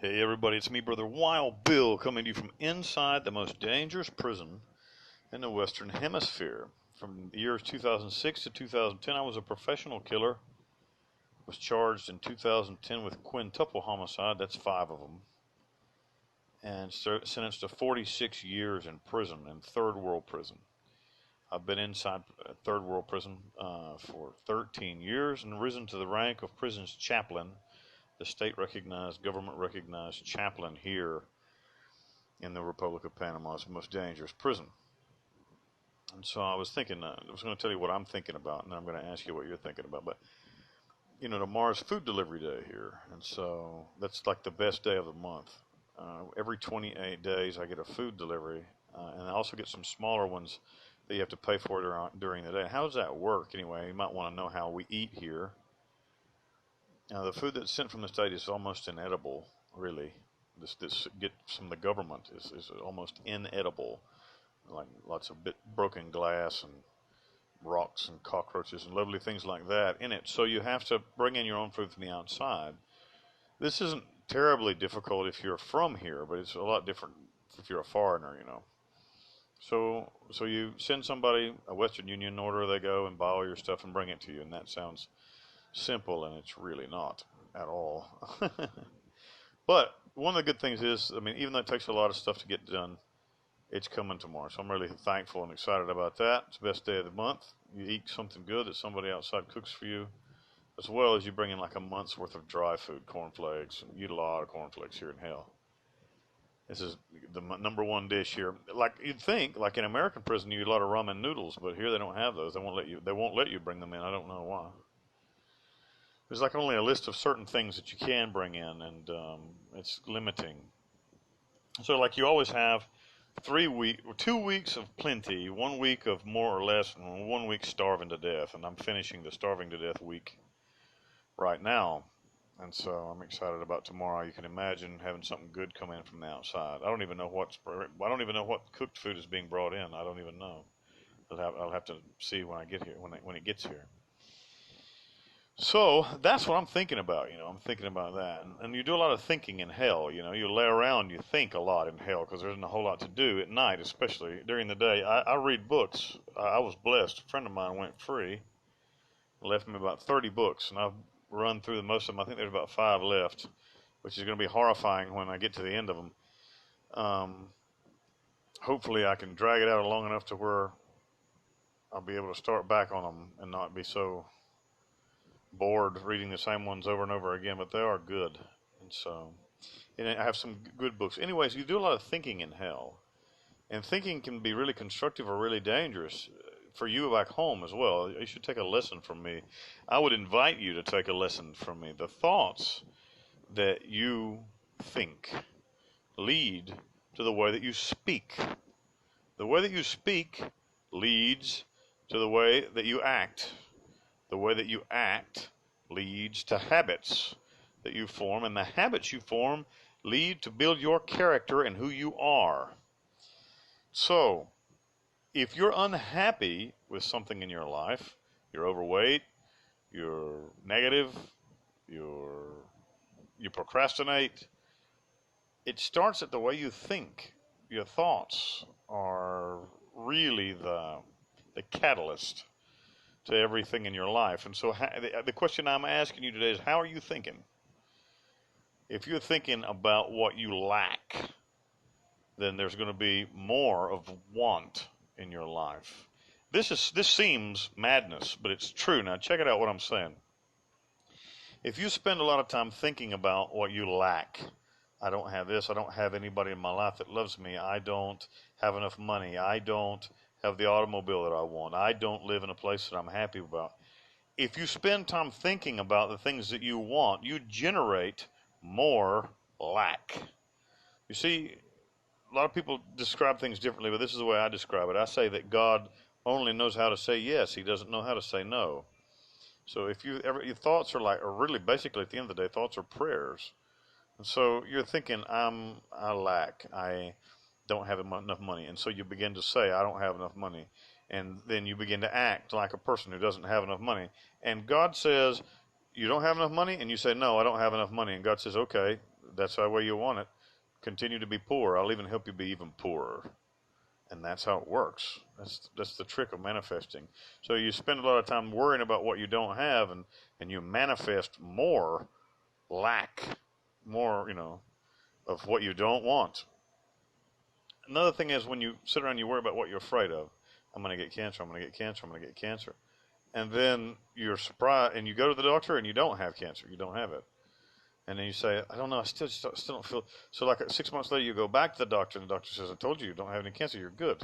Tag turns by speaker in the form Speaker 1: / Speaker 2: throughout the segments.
Speaker 1: Hey everybody, it's me, Brother Wild Bill, coming to you from inside the most dangerous prison in the Western Hemisphere. From the years 2006 to 2010, I was a professional killer. Was charged in 2010 with quintuple homicide, that's 5 of them, and sentenced to 46 years in prison, in third world prison. I've been inside third world prison for 13 years and risen to the rank of prison's chaplain, the state-recognized, government-recognized chaplain here in the Republic of Panama. It's the most dangerous prison. And so I was thinking, I was going to tell you what I'm thinking about, and then I'm going to ask you what you're thinking about. But, you know, tomorrow's food delivery day here, and so that's like the best day of the month. Every 28 days I get a food delivery, and I also get some smaller ones that you have to pay for during the day. How does that work anyway? You might want to know how we eat here. Now, the food that's sent from the state is almost inedible, really. This gets from the government is almost inedible, like lots of broken glass and rocks and cockroaches and lovely things like that in it. So you have to bring in your own food from the outside. This isn't terribly difficult if you're from here, but it's a lot different if you're a foreigner, you know. So you send somebody a Western Union order, they go and buy all your stuff and bring it to you, and that sounds simple, and it's really not at all. But one of the good things is, I mean, even though it takes a lot of stuff to get done, it's coming tomorrow. So I'm really thankful and excited about that. It's the best day of the month. You eat something good that somebody outside cooks for you, as well as you bring in like a month's worth of dry food, cornflakes. You eat a lot of cornflakes here in hell. This is the number one dish here. Like you'd think, like in American prison, you eat a lot of ramen noodles, but here they don't have those. They won't let you. They won't let you bring them in. I don't know why. There's like only a list of certain things that you can bring in, and it's limiting. So like you always have 2 weeks of plenty, 1 week of more or less, and 1 week starving to death. And I'm finishing the starving to death week right now. And so I'm excited about tomorrow. You can imagine having something good come in from the outside. I don't even know what cooked food is being brought in. I don't even know. I'll have to see when I get here, when it gets here. So that's what I'm thinking about, you know. I'm thinking about that. And you do a lot of thinking in hell, you know. You lay around, you think a lot in hell because there isn't a whole lot to do at night, especially during the day. I read books. I was blessed. A friend of mine went free, left me about 30 books, and I've run through most of them. I think there's about 5 left, which is going to be horrifying when I get to the end of them. Hopefully I can drag it out long enough to where I'll be able to start back on them and not be so bored reading the same ones over and over again, but they are good. And so, and I have some good books. Anyways, you do a lot of thinking in hell, and thinking can be really constructive or really dangerous for you back home as well. You should take a lesson from me. I would invite you to take a lesson from me. The thoughts that you think lead to the way that you speak. The way that you speak leads to the way that you act. The way that you act leads to habits that you form, and the habits you form lead to build your character and who you are. So, if you're unhappy with something in your life, you're overweight, you're negative, you procrastinate, it starts at the way you think. Your thoughts are really the catalyst to everything in your life. And so the question I'm asking you today is, how are you thinking? If you're thinking about what you lack, then there's going to be more of want in your life. This seems madness, but it's true. Now check it out what I'm saying. If you spend a lot of time thinking about what you lack, I don't have this, I don't have anybody in my life that loves me, I don't have enough money, I don't have the automobile that I want, I don't live in a place that I'm happy about. If you spend time thinking about the things that you want, you generate more lack. You see, a lot of people describe things differently, but this is the way I describe it. I say that God only knows how to say yes. He doesn't know how to say no. So if your thoughts are really basically at the end of the day, thoughts are prayers. And so you're thinking, I lack, I don't have enough money. And so you begin to say, I don't have enough money. And then you begin to act like a person who doesn't have enough money. And God says, you don't have enough money? And you say, no, I don't have enough money. And God says, okay, That's the way you want it. Continue to be poor. I'll even help you be even poorer. And that's how it works. That's the trick of manifesting. So you spend a lot of time worrying about what you don't have, and you manifest more lack, more, of what you don't want. Another thing is when you sit around and you worry about what you're afraid of. I'm going to get cancer, I'm going to get cancer, I'm going to get cancer. And then you're surprised, and you go to the doctor and you don't have cancer. You don't have it. And then you say, I don't know, I still don't feel. So like 6 months later, you go back to the doctor, and the doctor says, I told you don't have any cancer. You're good.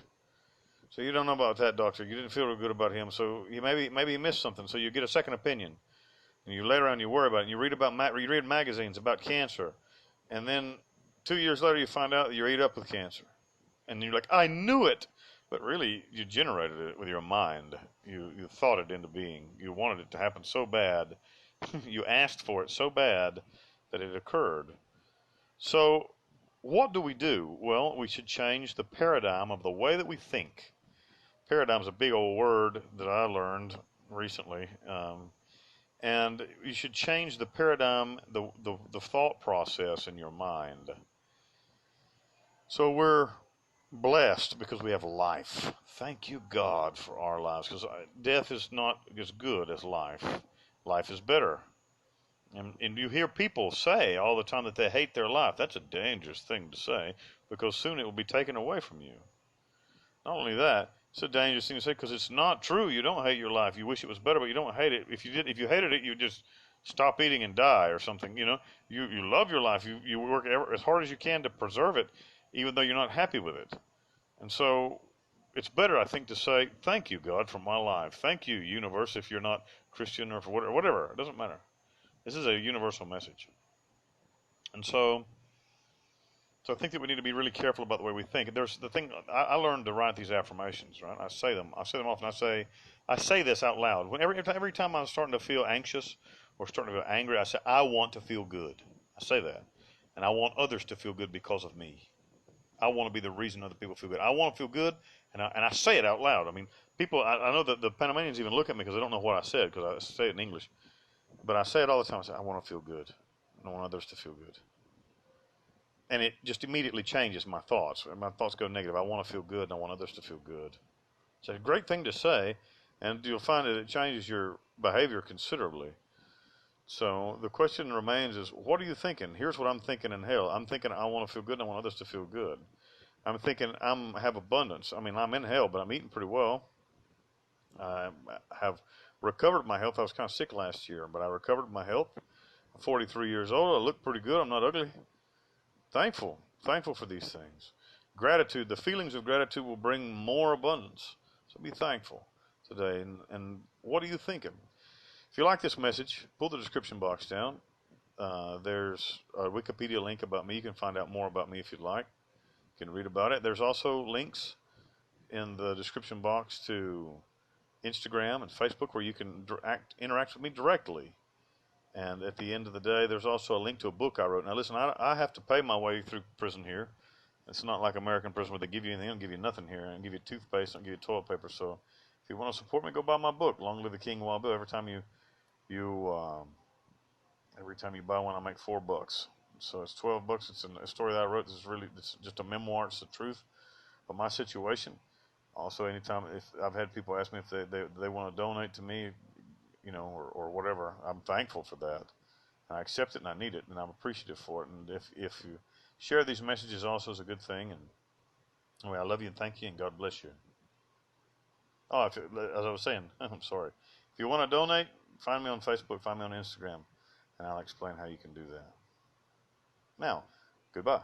Speaker 1: So you don't know about that doctor. You didn't feel real good about him. So maybe you missed something. So you get a second opinion, and you lay around and you worry about it. And you read magazines about cancer, and then 2 years later, you find out that you're ate up with cancer, and you're like, I knew it. But really, you generated it with your mind. You thought it into being. You wanted it to happen so bad. You asked for it so bad that it occurred. So what do we do? Well, we should change the paradigm of the way that we think. Paradigm's a big old word that I learned recently. And you should change the paradigm, the thought process in your mind. So we're blessed because we have life. Thank you, God, for our lives, because death is not as good as life. Life is better. And you hear people say all the time that they hate their life. That's a dangerous thing to say, because soon it will be taken away from you. Not only that, it's a dangerous thing to say because it's not true. You don't hate your life. You wish it was better, but you don't hate it. If you hated it, you'd just stop eating and die or something. You love your life. You work as hard as you can to preserve it, even though you're not happy with it. And so it's better, I think, to say, thank you, God, for my life. Thank you, universe, if you're not Christian or for whatever. It doesn't matter. This is a universal message. And so I think that we need to be really careful about the way we think. There's the thing, I learned to write these affirmations, right? I say them often. I say this out loud. Every time I'm starting to feel anxious or starting to feel angry, I say, I want to feel good. I say that. And I want others to feel good because of me. I want to be the reason other people feel good. I want to feel good, and I say it out loud. I mean, people, I know that the Panamanians even look at me because they don't know what I said because I say it in English. But I say it all the time. I say, I want to feel good. And I want others to feel good. And it just immediately changes my thoughts. My thoughts go negative. I want to feel good, and I want others to feel good. It's a great thing to say, and you'll find that it changes your behavior considerably. So the question remains is, what are you thinking? Here's what I'm thinking in hell. I'm thinking I want to feel good and I want others to feel good. I'm thinking I have abundance. I mean, I'm in hell, but I'm eating pretty well. I have recovered my health. I was kind of sick last year, but I recovered my health. I'm 43 years old. I look pretty good. I'm not ugly. Thankful for these things. Gratitude, the feelings of gratitude will bring more abundance. So be thankful today. And what are you thinking? If you like this message, pull the description box down. There's a Wikipedia link about me. You can find out more about me if you'd like. You can read about it. There's also links in the description box to Instagram and Facebook where you can interact with me directly. And at the end of the day, there's also a link to a book I wrote. Now listen, I have to pay my way through prison here. It's not like American prison where they give you anything. They don't give you nothing here. They don't give you toothpaste. They don't give you toilet paper. So if you want to support me, go buy my book, Long Live the King, Wild Bill. Every time you buy one, I make $4. So it's $12. It's a story that I wrote. It's just a memoir. It's the truth of my situation. Also, anytime if I've had people ask me if they want to donate to me, or whatever, I'm thankful for that. And I accept it and I need it and I'm appreciative for it. And if you share these messages also is a good thing. And anyway, I love you and thank you and God bless you. Oh, as I was saying, I'm sorry. If you want to donate, find me on Facebook, find me on Instagram, and I'll explain how you can do that. Now, goodbye.